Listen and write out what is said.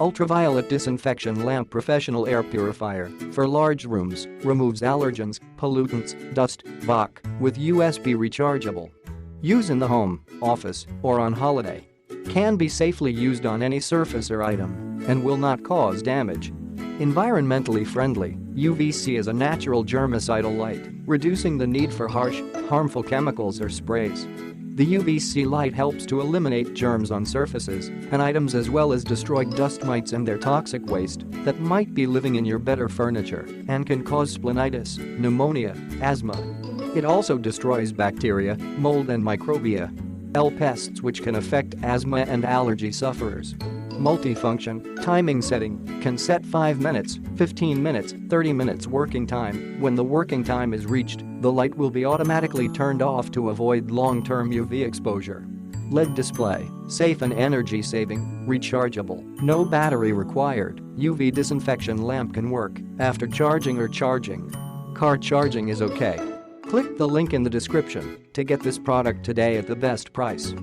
Ultraviolet Disinfection Lamp Professional Air Purifier for large rooms, removes allergens, pollutants, dust, BOC, with USB rechargeable. Use in the home, office, or on holiday. Can be safely used on any surface or item and will not cause damage. Environmentally friendly, UVC is a natural germicidal light, reducing the need for harsh, harmful chemicals or sprays. The UVC light helps to eliminate germs on surfaces and items as well as destroy dust mites and their toxic waste that might be living in your bed or furniture and can cause splenitis, pneumonia, asthma. It also destroys bacteria, mold and microbia. Pests which can affect asthma and allergy sufferers. Multifunction, timing setting, can set 5 minutes, 15 minutes, 30 minutes working time. When the working time is reached, the light will be automatically turned off to avoid long-term UV exposure. LED display, safe and energy-saving, rechargeable, no battery required. UV disinfection lamp can work after charging or charging. Car charging is okay. Click the link in the description to get this product today at the best price.